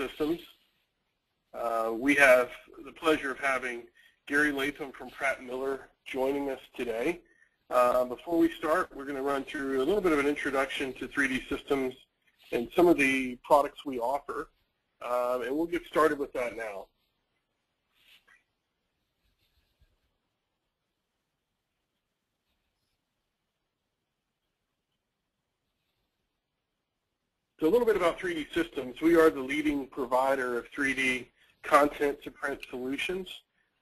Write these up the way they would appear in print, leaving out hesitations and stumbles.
Systems. We have the pleasure of having Gary Latham from Pratt Miller joining us today. Before we start, we're going to run through a little bit of an introduction to 3D Systems and some of the products we offer, and we'll get started with that now. So a little bit about 3D Systems. We are the leading provider of 3D content to print solutions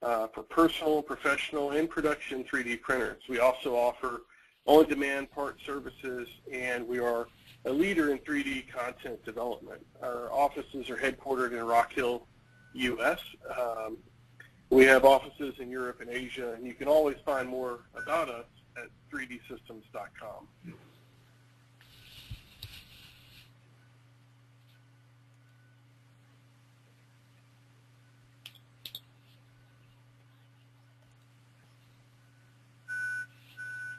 for personal, professional, and production 3D printers. We also offer on-demand part services, and we are a leader in 3D content development. Our offices are headquartered in Rock Hill, US. We have offices in Europe and Asia, and you can always find more about us at 3dsystems.com.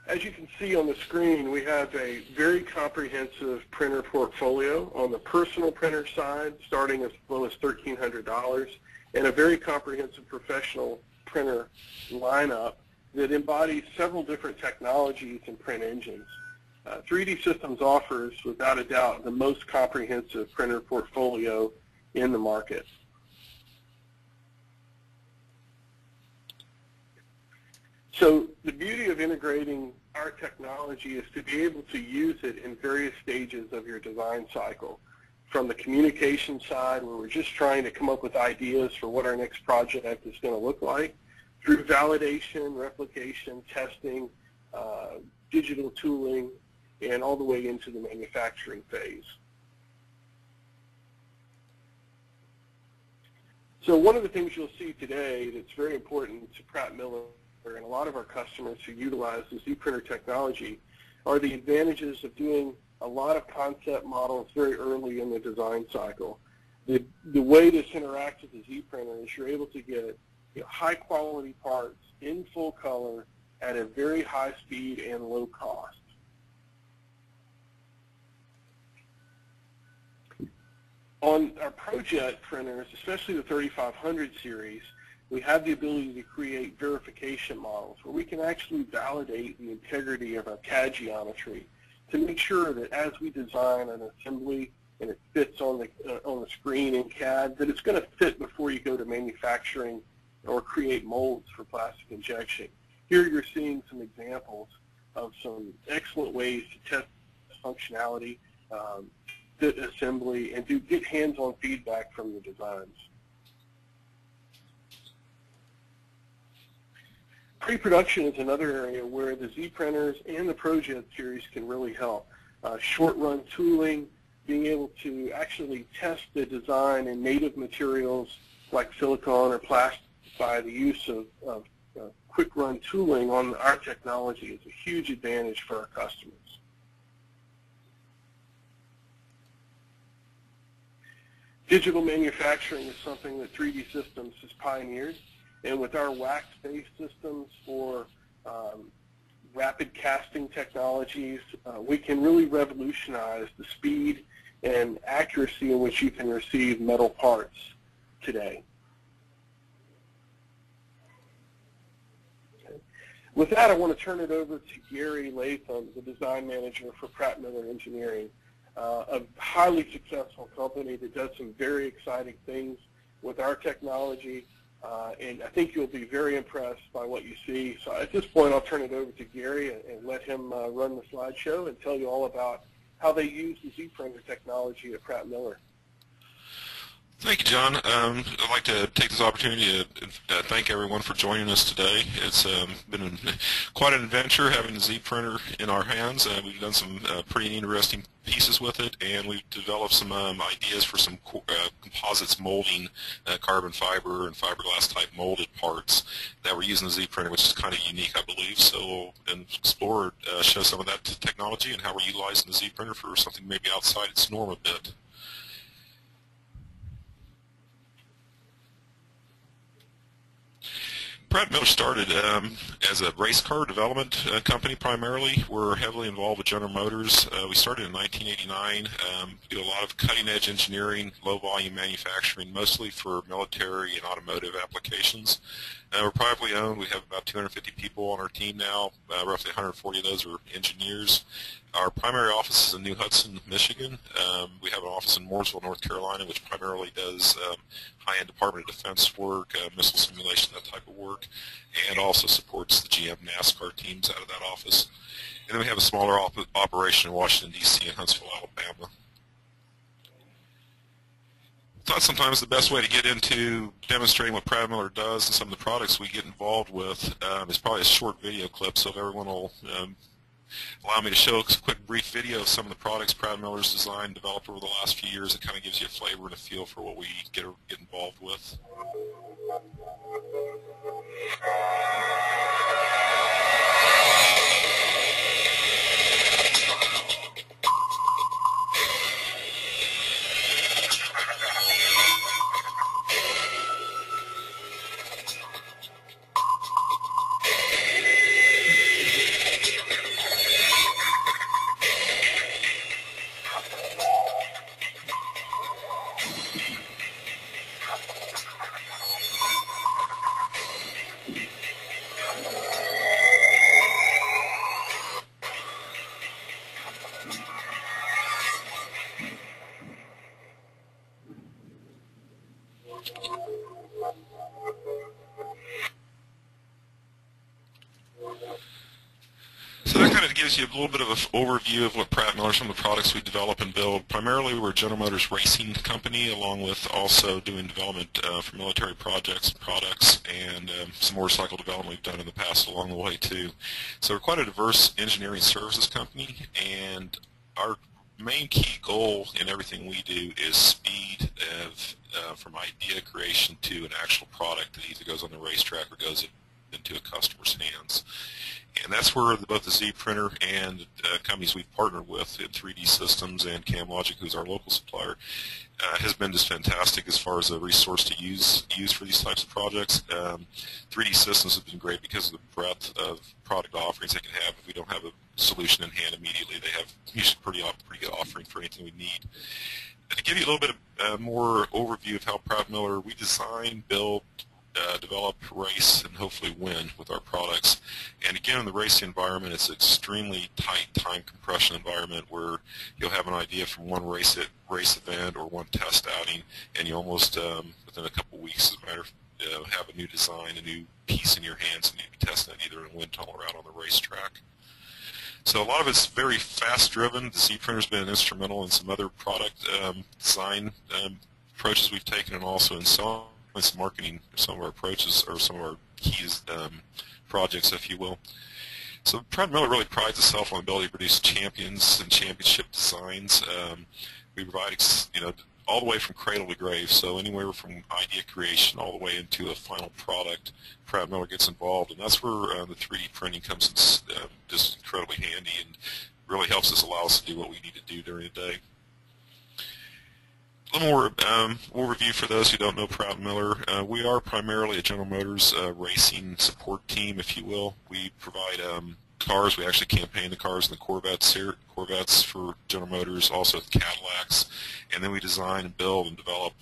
As you can see on the screen, we have a very comprehensive printer portfolio on the personal printer side, starting as low as $1,300, and a very comprehensive professional printer lineup that embodies several different technologies and print engines. 3D Systems offers, without a doubt, the most comprehensive printer portfolio in the market. So the beauty of integrating our technology is to be able to use it in various stages of your design cycle. From the communication side, where we're just trying to come up with ideas for what our next project is going to look like, through validation, replication, testing, digital tooling, and all the way into the manufacturing phase. So one of the things you'll see today that's very important to Pratt Miller and a lot of our customers who utilize the ZPrinter technology are the advantages of doing a lot of concept models very early in the design cycle. The way this interacts with the ZPrinter is you're able to get high quality parts in full color at a very high speed and low cost. On our ProJet printers, especially the 3500 series, we have the ability to create verification models where we can actually validate the integrity of our CAD geometry to make sure that as we design an assembly and it fits on the screen in CAD, that it's going to fit before you go to manufacturing or create molds for plastic injection. Here you're seeing some examples of some excellent ways to test functionality, fit assembly, and get hands-on feedback from the designs. Pre-production is another area where the ZPrinters and the ProJet series can really help. Short-run tooling, being able to actually test the design in native materials like silicone or plastic by the use of quick-run tooling on our technology is a huge advantage for our customers. Digital manufacturing is something that 3D Systems has pioneered. And with our wax-based systems for rapid casting technologies, we can really revolutionize the speed and accuracy in which you can receive metal parts today. Okay. With that, I want to turn it over to Gary Latham, the design manager for Pratt Miller Engineering, a highly successful company that does some very exciting things with our technology. And I think you'll be very impressed by what you see. So at this point, I'll turn it over to Gary and let him run the slideshow and tell you all about how they use the ZPrinter technology at Pratt Miller. Thank you, John. I'd like to take this opportunity to thank everyone for joining us today. It's been quite an adventure having the ZPrinter in our hands. We've done some pretty interesting pieces with it, and we've developed some ideas for some composites molding carbon fiber and fiberglass type molded parts that we're using the ZPrinter, which is kind of unique, I believe. So we'll explore, show some of that technology and how we're utilizing the ZPrinter for something maybe outside its norm a bit. Pratt Miller started as a race car development company primarily. We're heavily involved with General Motors. We started in 1989. We do a lot of cutting-edge engineering, low-volume manufacturing, mostly for military and automotive applications. We're privately owned. We have about 250 people on our team now. Roughly 140 of those are engineers. Our primary office is in New Hudson, Michigan. We have an office in Mooresville, North Carolina, which primarily does high-end Department of Defense work, missile simulation, that type of work, and also supports the GM NASCAR teams out of that office. And then we have a smaller operation in Washington, D.C. and Huntsville, Alabama. I thought sometimes the best way to get into demonstrating what Pratt Miller does and some of the products we get involved with is probably a short video clip, so if everyone will allow me to show a quick brief video of some of the products Pratt Miller's designed and developed over the last few years. It kind of gives you a flavor and a feel for what we get involved with. So that kind of gives you a little bit of an overview of what Pratt Miller, some of the products we develop and build. Primarily we're a General Motors racing company, along with also doing development for military projects and products, and some motorcycle development we've done in the past along the way too. So we're quite a diverse engineering services company, and our main key goal in everything we do is speed from idea creation to an actual product that either goes on the racetrack or goes into a customer's hands. And that's where both the ZPrinter and companies we've partnered with in 3D Systems and CamLogic, who's our local supplier, has been just fantastic as far as a resource to use for these types of projects. 3D Systems have been great because of the breadth of product offerings they can have. If we don't have a solution in hand immediately, they have usually pretty good offering for anything we need. And to give you a little bit of more overview of how Pratt Miller, we design, build, develop, race, and hopefully win with our products. And again, in the racing environment, it's an extremely tight time compression environment where you'll have an idea from one race event or one test outing, and you almost within a couple weeks, as a matter of have a new design, a new piece in your hands, and you can test it either in wind tunnel or out on the racetrack. So a lot of it's very fast-driven. The ZPrinter's been instrumental in some other product design approaches we've taken, and also in some marketing, some of our approaches, or some of our key projects, if you will. So Pratt Miller really prides itself on the ability to produce champions and championship designs. We provide, all the way from cradle to grave, so anywhere from idea creation all the way into a final product, Pratt Miller gets involved, and that's where the 3D printing comes in just incredibly handy and really helps us, allow us to do what we need to do during the day. A little more overview for those who don't know Pratt Miller. We are primarily a General Motors racing support team, if you will. We provide cars. We actually campaign the cars in the Corvettes for General Motors, also the Cadillacs, and then we design and build and develop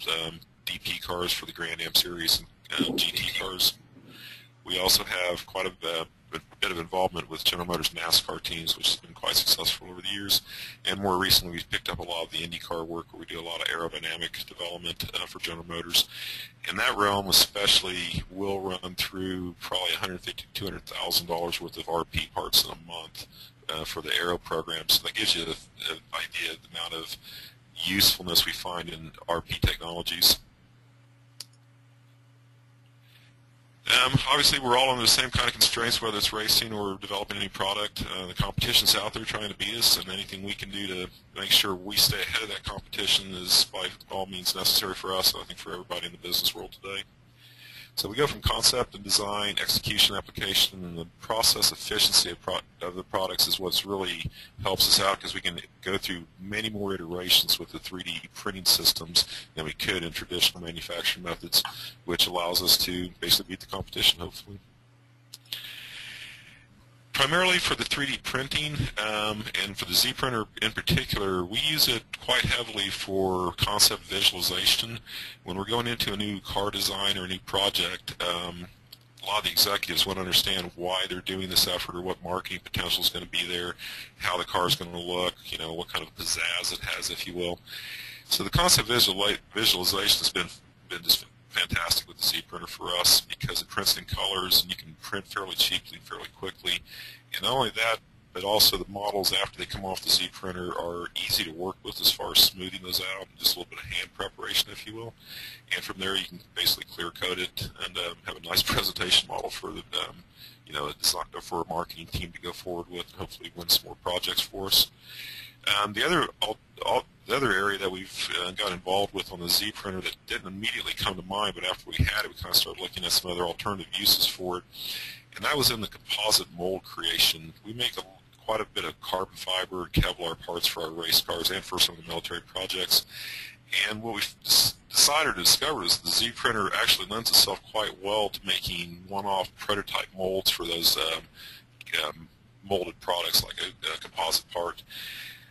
DP cars for the Grand Am Series and GT cars. We also have quite a bit of involvement with General Motors NASCAR teams, which has been quite successful over the years. And more recently, we've picked up a lot of the IndyCar work, where we do a lot of aerodynamic development for General Motors. In that realm, especially, we'll run through probably $150,000 to $200,000 worth of RP parts in a month for the aero program. So that gives you an idea of the amount of usefulness we find in RP technologies. Obviously, we're all under the same kind of constraints, whether it's racing or developing any product. The competition's out there trying to beat us, and anything we can do to make sure we stay ahead of that competition is by all means necessary for us, and I think for everybody in the business world today. So we go from concept and design, execution, application, and the process efficiency of the products is what's really helps us out, because we can go through many more iterations with the 3D printing systems than we could in traditional manufacturing methods, which allows us to basically beat the competition, hopefully. Primarily for the 3D printing, and for the ZPrinter in particular, we use it quite heavily for concept visualization. When we're going into a new car design or a new project, a lot of the executives want to understand why they're doing this effort, or what marketing potential is going to be there, how the car is going to look, what kind of pizzazz it has, if you will. So the concept visualization has been just fantastic with the ZPrinter for us, because it prints in colors and you can print fairly cheaply, fairly quickly. And not only that, but also the models after they come off the ZPrinter are easy to work with as far as smoothing those out, just a little bit of hand preparation, if you will. And from there you can basically clear coat it and have a nice presentation model for the a design, for a marketing team to go forward with, and hopefully win some more projects for us. The other area that we've got involved with on the ZPrinter that didn't immediately come to mind, but after we had it, we kind of started looking at some other alternative uses for it, and that was in the composite mold creation. We make quite a bit of carbon fiber and Kevlar parts for our race cars and for some of the military projects. And what we decided to discover is the ZPrinter actually lends itself quite well to making one-off prototype molds for those molded products, like a composite part.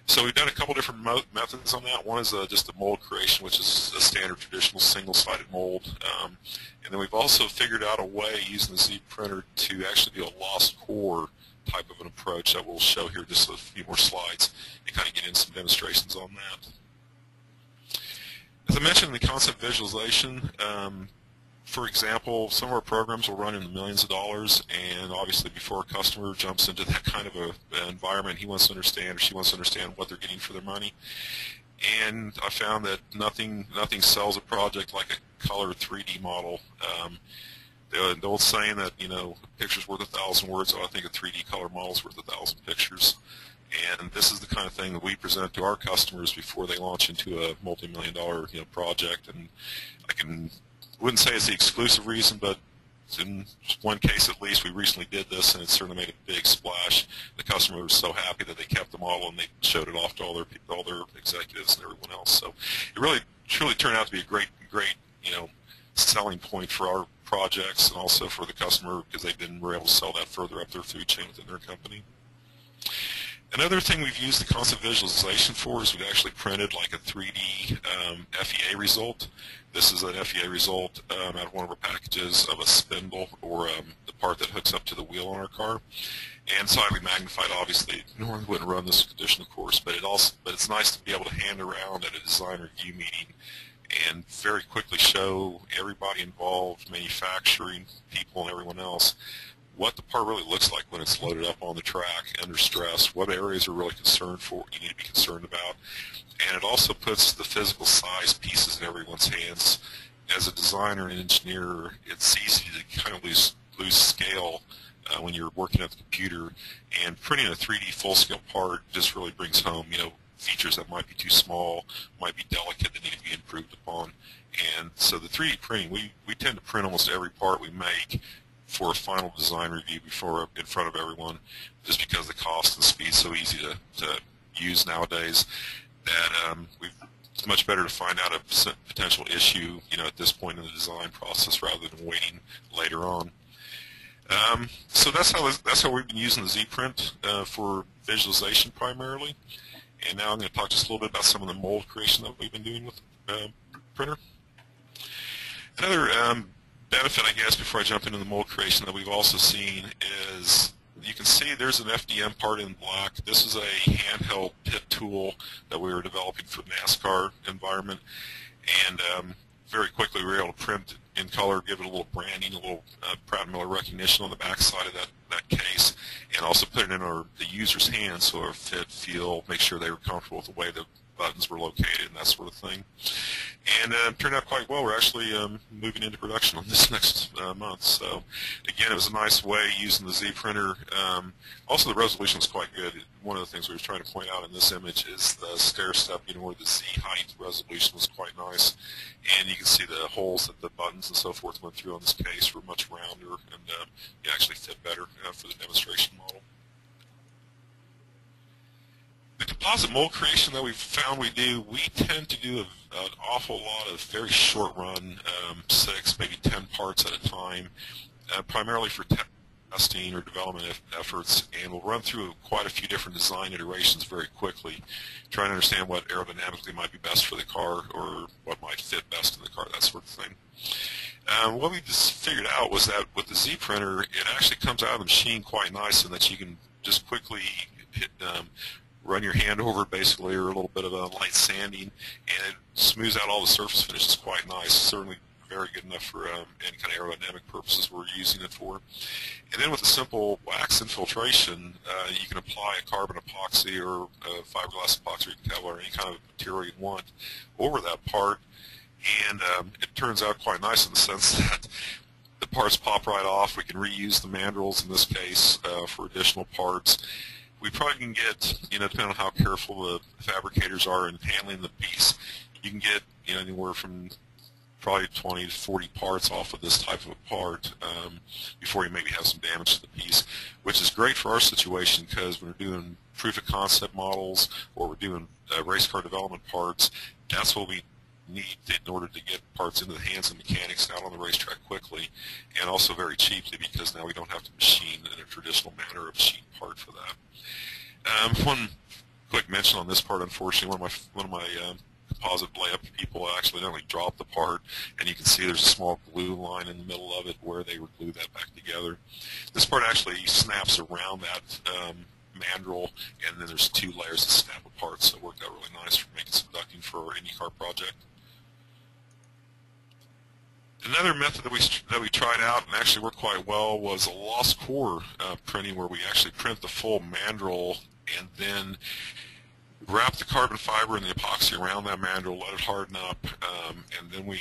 So we've done a couple different methods on that. One is just the mold creation, which is a standard traditional single-sided mold. And then we've also figured out a way using the ZPrinter to actually do a lost core type of an approach that we'll show here just a few more slides and kind of get in some demonstrations on that. As I mentioned in the concept visualization, for example, some of our programs will run in the millions of dollars, and obviously before a customer jumps into that kind of an environment, he wants to understand, or she wants to understand, what they're getting for their money. And I found that nothing sells a project like a color 3D model. The old saying that, a picture's worth 1,000 words, so I think a 3D color model's worth 1,000 pictures. And this is the kind of thing that we present to our customers before they launch into a multi-million-dollar project. And I wouldn't say it's the exclusive reason, but in one case at least, we recently did this, and it certainly made a big splash. The customer was so happy that they kept the model and they showed it off to all their executives and everyone else. So it really truly turned out to be a great selling point for our projects, and also for the customer, because they were able to sell that further up their food chain within their company. Another thing we've used the concept visualization for is we've actually printed like a 3D FEA result. This is an FEA result out of one of our packages of a spindle, or the part that hooks up to the wheel on our car. And it's highly magnified, obviously. Normally wouldn't run this condition, of course, but it's nice to be able to hand around at a design review meeting and very quickly show everybody involved, manufacturing people and everyone else, what the part really looks like when it's loaded up on the track under stress, what areas are really you need to be concerned about. And it also puts the physical size pieces in everyone's hands. As a designer and engineer, it's easy to kind of lose scale when you're working at the computer, and printing a 3D full-scale part just really brings home, features that might be too small, might be delicate, that need to be improved upon. And so the 3D printing, we tend to print almost every part we make for a final design review in front of everyone, just because the cost and speed is so easy to use nowadays, that it's much better to find out a potential issue at this point in the design process rather than waiting later on. So that's how we've been using the ZPrint for visualization primarily. And now I'm going to talk just a little bit about some of the mold creation that we've been doing with the printer. Another benefit, I guess, before I jump into the mold creation that we've also seen is, you can see there's an FDM part in black. This is a handheld pit tool that we were developing for the NASCAR environment, and very quickly we were able to print in color, give it a little branding, a little Pratt Miller recognition on the back side of that case, and also put it in the user's hands, so it fit, feel, make sure they were comfortable with the way the buttons were located and that sort of thing. And it turned out quite well. We're actually moving into production on this next month. So again, it was a nice way using the ZPrinter. Also, the resolution was quite good. One of the things we were trying to point out in this image is the stair step, where the Z height resolution was quite nice. And you can see the holes that the buttons and so forth went through on this case were much rounder and it actually fit better for the demonstration model. The composite mold creation that we've found we tend to do an awful lot of very short run, 6, maybe 10 parts at a time, primarily for testing or development efforts, and we'll run through quite a few different design iterations very quickly, trying to understand what aerodynamically might be best for the car or what might fit best in the car, that sort of thing. What we just figured out was that with the ZPrinter, it actually comes out of the machine quite nice, and that you can just quickly run your hand over it basically, or a little bit of a light sanding, and it smooths out all the surface finishes quite nice. Certainly very good enough for any kind of aerodynamic purposes we're using it for. And then with a simple wax infiltration, you can apply a carbon epoxy or a fiberglass epoxy, or any kind of material you want over that part, and it turns out quite nice in the sense that the parts pop right off. We can reuse the mandrels in this case for additional parts. We probably can get, depending on how careful the fabricators are in handling the piece, you can get anywhere from probably 20 to 40 parts off of this type of a part before you maybe have some damage to the piece, which is great for our situation because when we're doing proof of concept models or we're doing race car development parts, that's what we need in order to get parts into the hands of mechanics out on the racetrack quickly, and also very cheaply because now we don't have to machine in a traditional manner a machine part for that. One quick mention on this part, unfortunately, one of my composite layup people accidentally dropped the part, and you can see there's a small glue line in the middle of it where they would glue that back together. This part actually snaps around that mandrel, and then there's 2 layers that snap apart, so it worked out really nice for making some ducting for our IndyCar project. Another method that we tried out and actually worked quite well was a lost core printing, where we actually print the full mandrel and then wrap the carbon fiber and the epoxy around that mandrel, let it harden up, and then we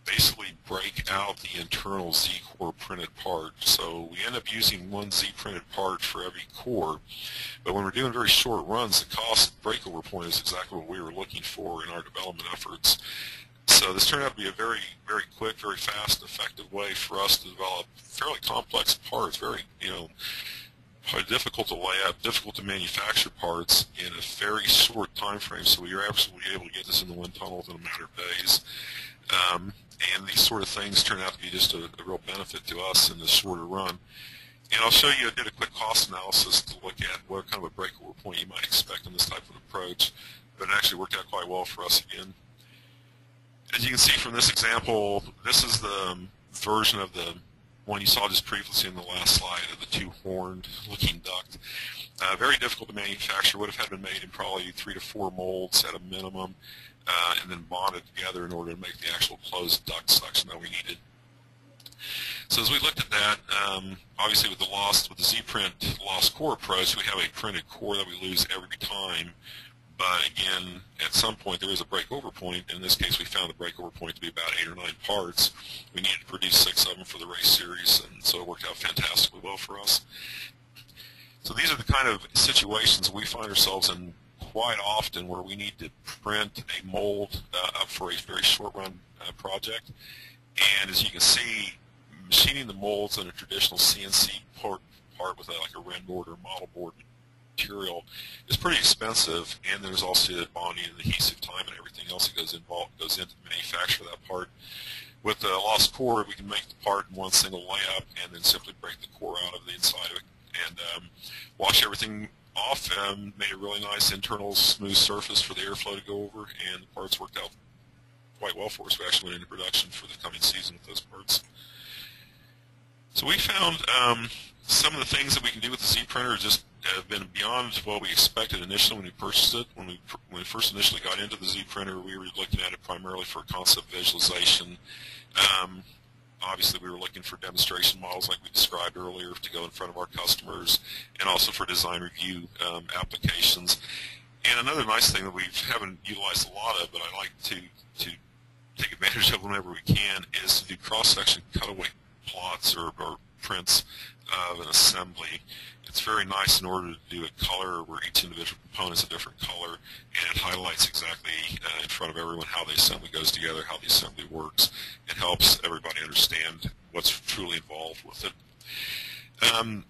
basically break out the internal Z-core printed part. So we end up using one Z-printed part for every core, but when we're doing very short runs, the cost breakover point is exactly what we were looking for in our development efforts. So this turned out to be a very, very quick, very fast and effective way for us to develop fairly complex parts, very, probably difficult to lay out, difficult to manufacture parts in a very short time frame. So we were absolutely able to get this in the wind tunnel within a matter of days. And these sort of things turn out to be just a real benefit to us in this shorter run. And I'll show you, I did a quick cost analysis to look at what kind of a breakover point you might expect in this type of approach, but it actually worked out quite well for us again. As you can see from this example, this is the version of the one you saw just previously in the last slide of the 2-horned looking duct. Very difficult to manufacture, would have had been made in probably 3 to 4 molds at a minimum, and then bonded together in order to make the actual closed duct section that we needed. So as we looked at that, obviously with the ZPrint lost core approach, we have a printed core that we lose every time. But again, at some point there is a breakover point. In this case, we found the breakover point to be about 8 or 9 parts. We needed to produce 6 of them for the race series, and so it worked out fantastically well for us. So these are the kind of situations we find ourselves in quite often, where we need to print a mold up for a very short-run project. And as you can see, machining the molds in a traditional CNC part with like a ren board or model board material is pretty expensive, and there's also the bonding and adhesive time and everything else that goes into the manufacture of that part. With the lost core, we can make the part in one single layup and then simply break the core out of the inside of it and wash everything off, and made a really nice internal smooth surface for the airflow to go over, and the parts worked out quite well for us. We actually went into production for the coming season with those parts. So we found some of the things that we can do with the ZPrinter just have been beyond what we expected initially when we purchased it. When we first initially got into the ZPrinter, we were looking at it primarily for concept visualization. Obviously, we were looking for demonstration models like we described earlier to go in front of our customers, and also for design review applications. And another nice thing that we haven't utilized a lot of, but I like to take advantage of whenever we can, is to do cross-section cutaway plots or prints of an assembly. It's very nice in order to do a color where each individual component is a different color, and it highlights exactly in front of everyone how the assembly goes together, how the assembly works. It helps everybody understand what's truly involved with it.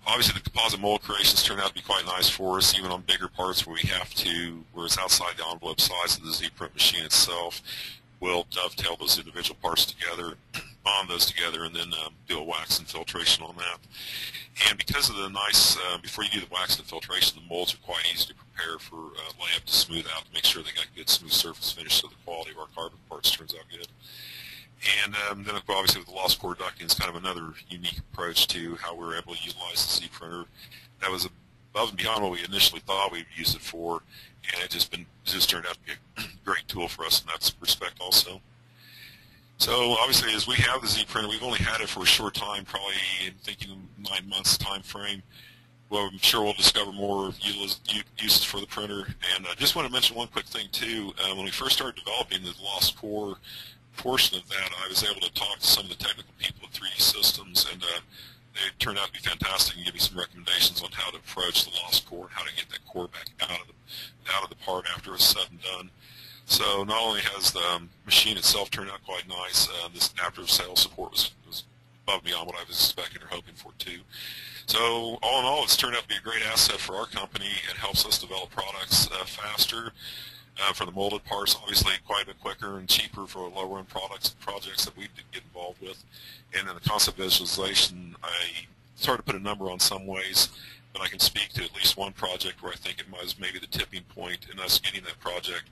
Obviously, the composite mold creations turned out to be quite nice for us, even on bigger parts where where it's outside the envelope size of the ZPrint machine itself. We'll dovetail those individual parts together, bond those together, and then do a wax and filtration on that. And because of the nice, before you do the wax and filtration, the molds are quite easy to prepare for layup to smooth out to make sure they got good smooth surface finish so the quality of our carbon parts turns out good. And then obviously with the lost core ducting is kind of another unique approach to how we were able to utilize the ZPrinter. That was above and beyond what we initially thought we'd use it for, and it just turned out to be a great tool for us in that respect also. So obviously, as we have the ZPrinter, we've only had it for a short time, probably thinking 9 months time frame. Well, I'm sure we'll discover more uses for the printer. And I just want to mention one quick thing too. When we first started developing the lost core portion of that, I was able to talk to some of the technical people at 3D Systems, and they turned out to be fantastic and give me some recommendations on how to approach the lost core and how to get that core back out of the part after it's said and done. So not only has the machine itself turned out quite nice, this after-sales support was above and beyond what I was expecting or hoping for too. So all in all, it's turned out to be a great asset for our company. It helps us develop products faster. For the molded parts, obviously quite a bit quicker and cheaper for low-run projects that we get involved with. And then the concept visualization, I started to put a number on some ways, but I can speak to at least one project where I think it was maybe the tipping point in us getting that project,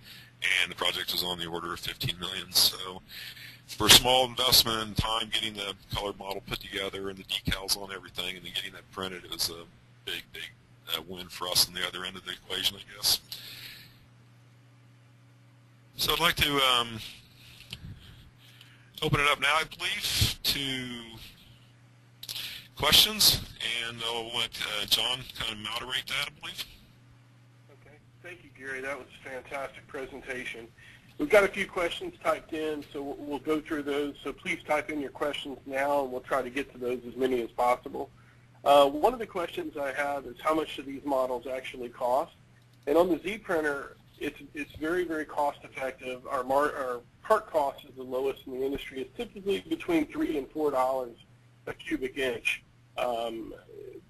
and the project was on the order of $15 million. So for a small investment and time getting the colored model put together and the decals on everything and then getting that printed, it was a big win for us on the other end of the equation, I guess. So I'd like to open it up now, I believe, to questions, and I'll let John kind of moderate that, I believe. Okay. Thank you, Gary. That was a fantastic presentation. We've got a few questions typed in, so we'll go through those. So please type in your questions now, and we'll try to get to those as many as possible. One of the questions I have is how much do these models actually cost? And on the ZPrinter, it's very, very cost effective. Our part cost is the lowest in the industry. It's typically between $3 and $4 a cubic inch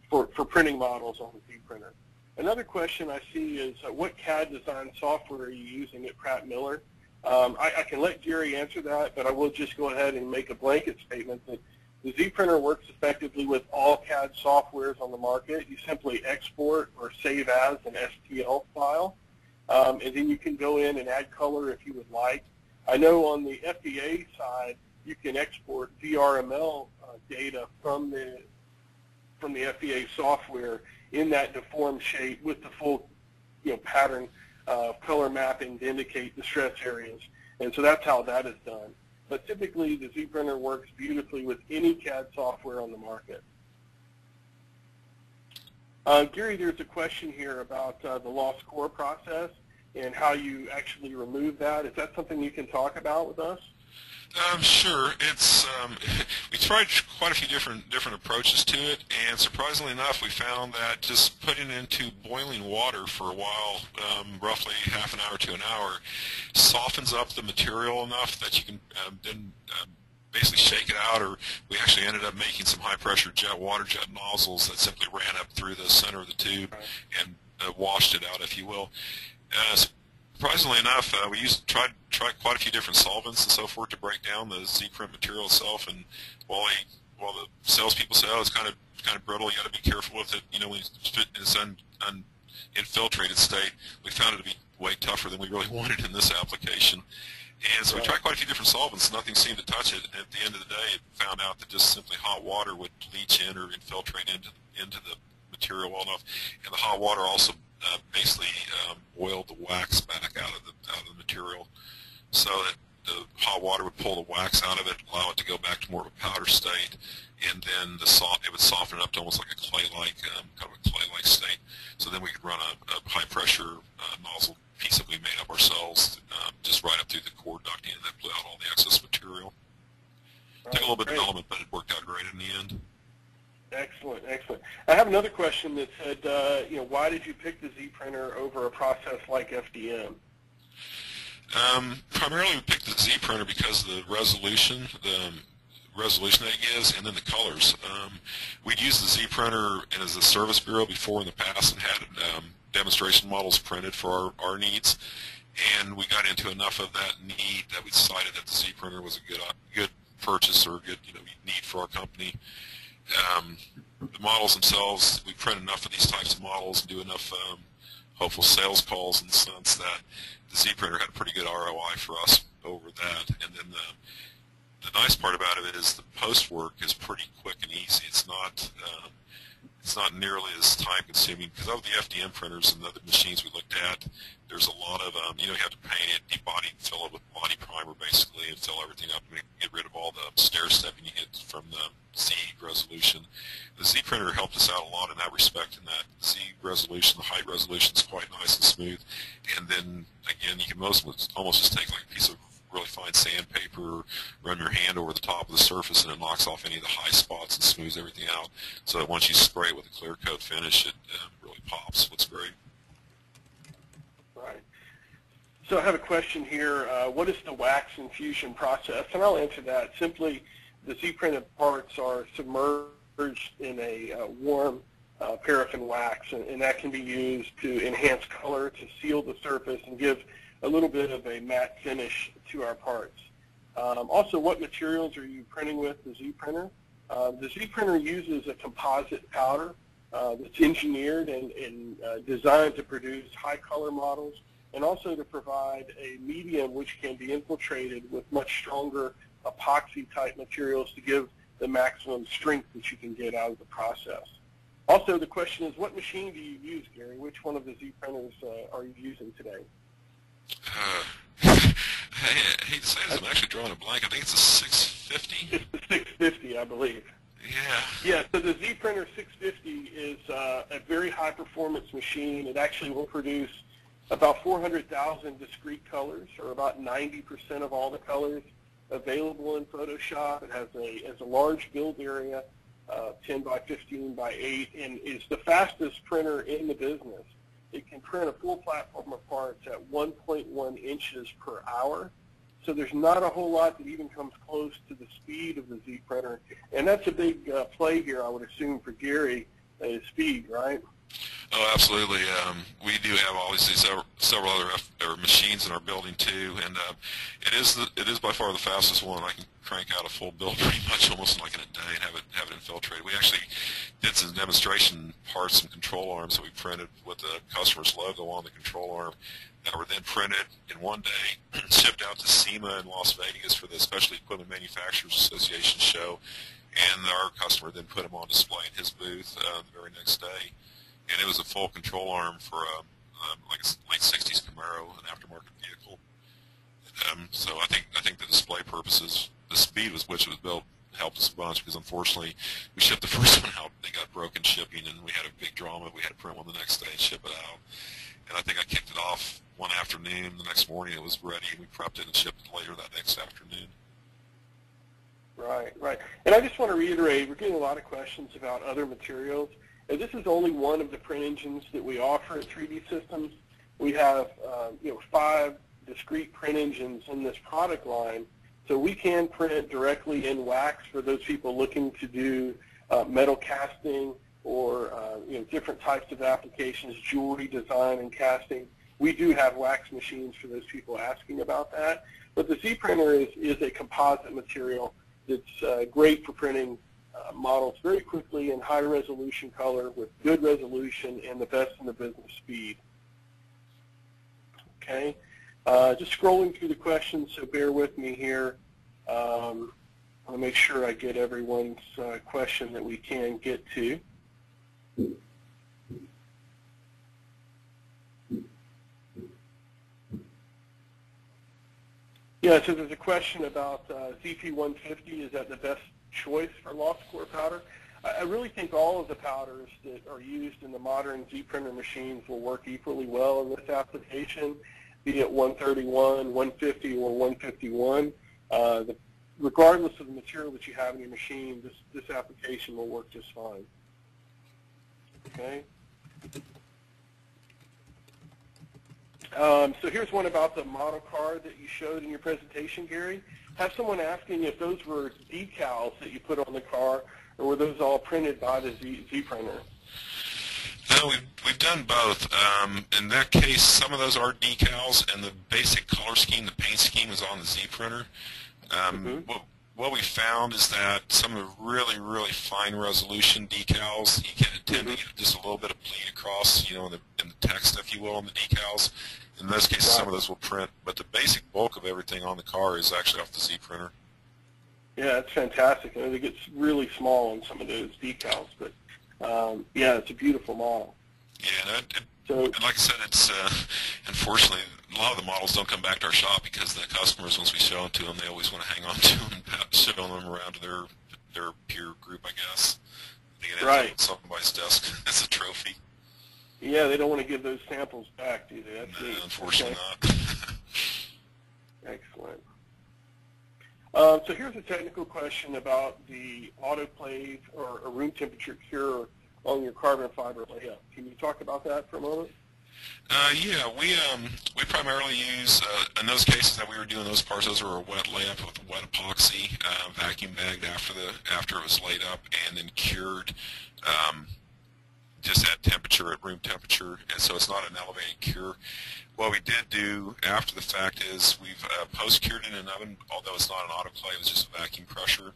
for printing models on the ZPrinter. Another question I see is what CAD design software are you using at Pratt Miller? I can let Gary answer that, but I will just go ahead and make a blanket statement that the ZPrinter works effectively with all CAD softwares on the market. You simply export or save as an STL file. And then you can go in and add color if you would like. I know on the FDA side, you can export VRML data from the FDA software in that deformed shape with the full pattern color mapping to indicate the stress areas. And so that's how that is done. But typically, the ZPrinter works beautifully with any CAD software on the market. Gary, there's a question here about the lost core process and how you actually remove that. Is that something you can talk about with us? Sure. It's we tried quite a few different approaches to it, and surprisingly enough, we found that just putting it into boiling water for a while, roughly half an hour to an hour, softens up the material enough that you can then basically shake it out. Or we actually ended up making some high-pressure water jet nozzles that simply ran up through the center of the tube and washed it out, if you will. Surprisingly enough, we tried quite a few different solvents and so forth to break down the ZPrint material itself. And while the salespeople say, "Oh, it's kind of brittle, you got to be careful with it," when it's infiltrated state, we found it to be way tougher than we really wanted in this application. And so we tried quite a few different solvents. Nothing seemed to touch it. And at the end of the day, it found out that just simply hot water would leach in or infiltrate into the material well enough. And the hot water also basically boiled the wax back out of the material, so that the hot water would pull the wax out of it, allow it to go back to more of a powder state, and then it would soften it up to almost like a clay-like, kind of a clay-like state. So then we could run a high-pressure nozzle piece that we made up ourselves, just right up through the core ducting, and that blew out all the excess material. Took a little bit of development, but it worked out great in the end. Excellent, excellent. I have another question that said, why did you pick the ZPrinter over a process like FDM? Primarily we picked the ZPrinter because of the resolution that it gives, and then the colors. We'd used the ZPrinter as a service bureau before in the past and had demonstration models printed for our needs, and we got into enough of that need that we decided that the ZPrinter was a good purchase or a good need for our company. The models themselves, we print enough of these types of models and do enough hopeful sales calls in the sense that the ZPrinter had a pretty good ROI for us over that. And then the nice part about it is the post work is pretty quick and easy. It's not nearly as time consuming because of the FDM printers and other machines we looked at. There's a lot of you have to paint it, debody, and fill it with body primer basically, and fill everything up and get rid of all the stair stepping you get from the Z resolution. The ZPrinter helped us out a lot in that respect. In that Z resolution, the height resolution is quite nice and smooth, and then again you can almost just take like a piece of really fine sandpaper, run your hand over the top of the surface, and it knocks off any of the high spots and smooths everything out. So that once you spray it with a clear coat finish, it really pops. Looks great. Right. So I have a question here. What is the wax infusion process? And I'll answer that. Simply, the Z-printed parts are submerged in a warm paraffin wax, and that can be used to enhance color, to seal the surface, and give a little bit of a matte finish to our parts. Also, what materials are you printing with the Z-printer? The Z-printer uses a composite powder that's engineered and designed to produce high color models, and also to provide a medium which can be infiltrated with much stronger epoxy type materials to give the maximum strength that you can get out of the process. Also, the question is, what machine do you use, Gary? Which one of the Z-printers are you using today? I hate to say this, I'm actually drawing a blank. I think it's a 650. It's the 650, I believe. Yeah. Yeah, so the ZPrinter 650 is a very high performance machine. It actually will produce about 400,000 discrete colors, or about 90% of all the colors available in Photoshop. It has a large build area, 10 by 15 by 8, and is the fastest printer in the business. It can print a full platform of parts at 1.1 inches per hour. So there's not a whole lot that even comes close to the speed of the Z-printer. And that's a big play here, I would assume, for Gary, is speed, right? Oh, absolutely. We do have obviously several other machines in our building too, and it is by far the fastest one. I can crank out a full build pretty much almost like in a day and have it infiltrated. We actually did some demonstration parts and control arms that we printed with the customer's logo on the control arm that were then printed in one day, shipped out to SEMA in Las Vegas for the Specialty Equipment Manufacturers Association show, and our customer then put them on display in his booth the very next day. And it was a full control arm for like a late 60s Camaro, an aftermarket vehicle. So I think the display purposes, the speed with which it was built, helped us a bunch, because unfortunately we shipped the first one out, they got broken shipping, and we had a big drama. We had to print one the next day and ship it out. And I think I kicked it off one afternoon. The next morning it was ready, and we prepped it and shipped it later that next afternoon. Right, right. And I just want to reiterate, we're getting a lot of questions about other materials. And this is only one of the print engines that we offer at 3D Systems. We have 5 discrete print engines in this product line. So we can print directly in wax for those people looking to do metal casting or different types of applications, jewelry design and casting. We do have wax machines for those people asking about that. But the Z-printer is a composite material that's great for printing models very quickly in high resolution color with good resolution and the best in the business speed. Okay, just scrolling through the questions, so bear with me here. I'll make sure I get everyone's question that we can get to. Yeah, so there's a question about ZP150. Is that the best choice for lost core powder? I really think all of the powders that are used in the modern ZPrinter machines will work equally well in this application, be it 131, 150, or 151. Regardless of the material that you have in your machine, this application will work just fine. Okay. So here's one about the model car that you showed in your presentation, Gary. Have someone asking if those were decals that you put on the car, or were those all printed by the ZPrinter? No, we've done both. In that case, some of those are decals, and the basic color scheme, the paint scheme, is on the ZPrinter. What we found is that some of the really, really fine resolution decals, you can tend to get just a little bit of bleed across, in the text, if you will, on the decals. In those cases, some of those will print, but the basic bulk of everything on the car is actually off the ZPrinter. Yeah, that's fantastic. I know it gets really small on some of those decals, but yeah, it's a beautiful model. Yeah, so, like I said, it's unfortunately a lot of the models don't come back to our shop because the customers, once we show them to them, they always want to hang on to them and show them around to their peer group, I guess. They get it on somebody's desk as a trophy. Yeah, they don't want to give those samples back, do they? That's no, unfortunately not. Excellent. So here's a technical question about the autoclave or a room temperature cure on your carbon fiber layup. Can you talk about that for a moment? Yeah, we primarily use, in those cases that we were doing those parts, those were a wet layup with wet epoxy, vacuum bagged after it was laid up and then cured just at temperature, at room temperature, and so it's not an elevated cure. What we did do after the fact is we've post-cured in an oven, although it's not an autoclave, it's just a vacuum crusher.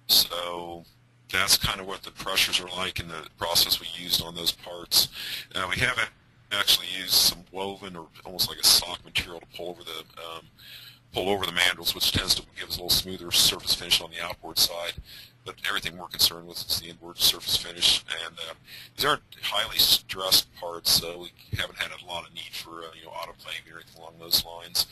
So that's kind of what the pressures are like in the process we used on those parts. We haven't actually used some woven or almost like a sock material to pull over the mandrels, which tends to give us a little smoother surface finish on the outboard side. But everything we're concerned with is the inboard surface finish, and these aren't highly stressed parts, so we haven't had a lot of need for autoclaving or anything along those lines.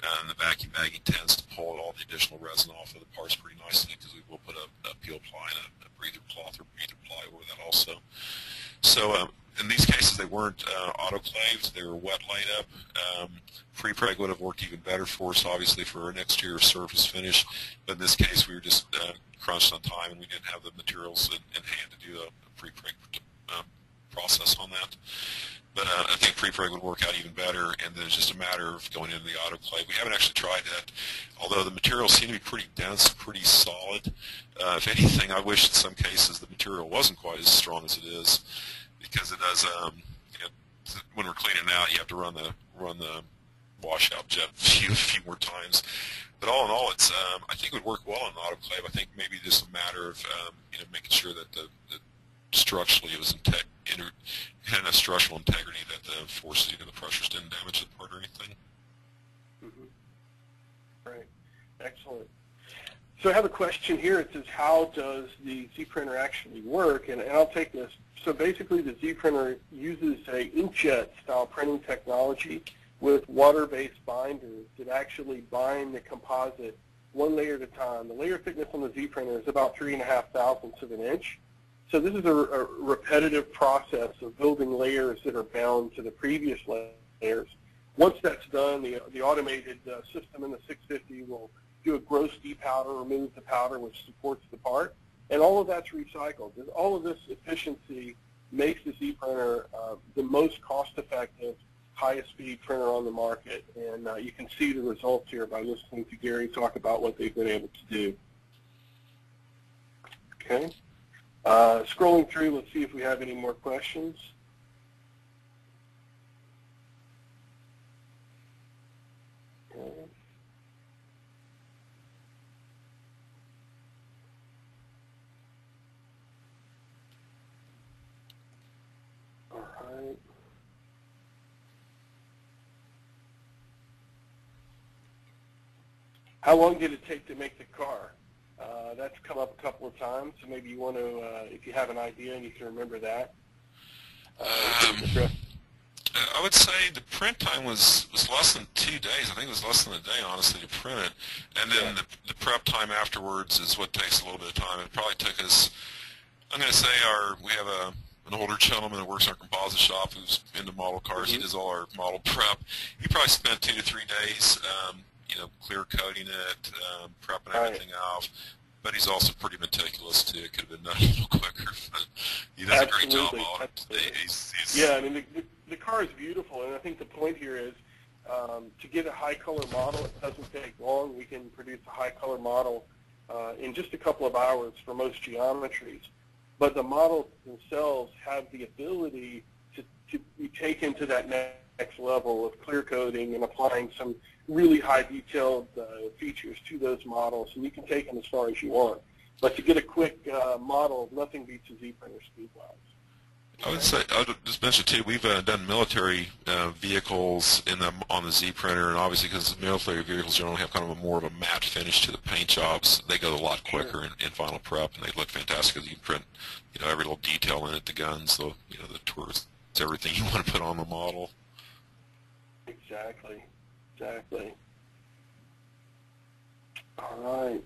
And the vacuum bagging tends to pull all the additional resin off of the parts pretty nicely because we will put a peel ply and a breather cloth or breather ply over that also. So in these cases, they weren't autoclaved; they were wet laid up. Pre-preg would have worked even better for us, obviously, for an exterior surface finish. But in this case, we were just crunched on time, and we didn't have the materials in hand to do a pre-preg process on that. But I think pre-preg would work out even better, and then it's just a matter of going into the autoclave. We haven't actually tried that, although the materials seem to be pretty dense, pretty solid. If anything, I wish in some cases the material wasn't quite as strong as it is, because it does. When we're cleaning it out, you have to run the washout jet a few more times. But all in all, it's I think it would work well in an autoclave. I think maybe just a matter of making sure that the structurally it was had enough structural integrity that the forces, the pressures didn't damage the part or anything. Right. Excellent. So I have a question here. It says, how does the ZPrinter actually work? And I'll take this. So basically, the ZPrinter uses a inkjet style printing technology with water-based binders that actually bind the composite one layer at a time. The layer thickness on the ZPrinter is about 3.5 thousandths of an inch. So this is a repetitive process of building layers that are bound to the previous layers. Once that's done, the automated system in the 650 will do a gross depowder, remove the powder which supports the part, and all of that's recycled. And all of this efficiency makes the ZPrinter the most cost-effective, highest-speed printer on the market. And you can see the results here by listening to Gary talk about what they've been able to do. Okay. Scrolling through, let's see if we have any more questions. Okay. All right. How long did it take to make the car? That's come up a couple of times, so maybe you want to, if you have an idea and you can remember that. I would say the print time was less than 2 days. I think it was less than a day, honestly, to print it. And then the prep time afterwards is what takes a little bit of time. It probably took us, I'm going to say we have an older gentleman that works in our composite shop who's into model cars. He does all our model prep. He probably spent 2 to 3 days, clear coating it, prepping everything out. But he's also pretty meticulous too. It could have been done a little quicker. But he does a great job on it. Yeah, I mean the car is beautiful, and I think the point here is to get a high color model. It doesn't take long. We can produce a high color model in just a couple of hours for most geometries. But the models themselves have the ability to be taken to that next level of clear coating and applying some really high detailed features to those models, and you can take them as far as you want. But to get a quick model, nothing beats a ZPrinter speed-wise. I would say, I would just mention too, we've done military vehicles on the ZPrinter, and obviously because military vehicles generally have kind of more of a matte finish to the paint jobs, they go a lot quicker in final prep, and they look fantastic because you can print, every little detail in it, the guns, the turrets, everything you want to put on the model. Exactly. All right.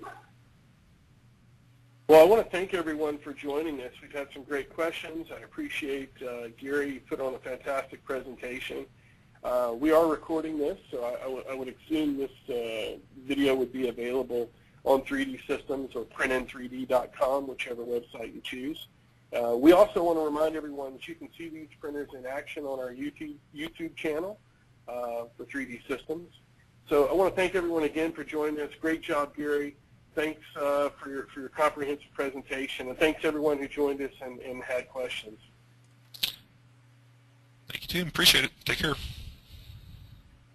Well, I want to thank everyone for joining us. We've had some great questions. I appreciate Gary put on a fantastic presentation. We are recording this, so I would assume this video would be available on 3D Systems or printin3d.com, whichever website you choose. We also want to remind everyone that you can see these printers in action on our YouTube channel for 3D Systems. So I want to thank everyone again for joining us. Great job, Gary. Thanks for your comprehensive presentation, and thanks everyone who joined us and had questions. Thank you, Tim. Appreciate it. Take care.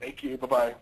Thank you. Bye-bye.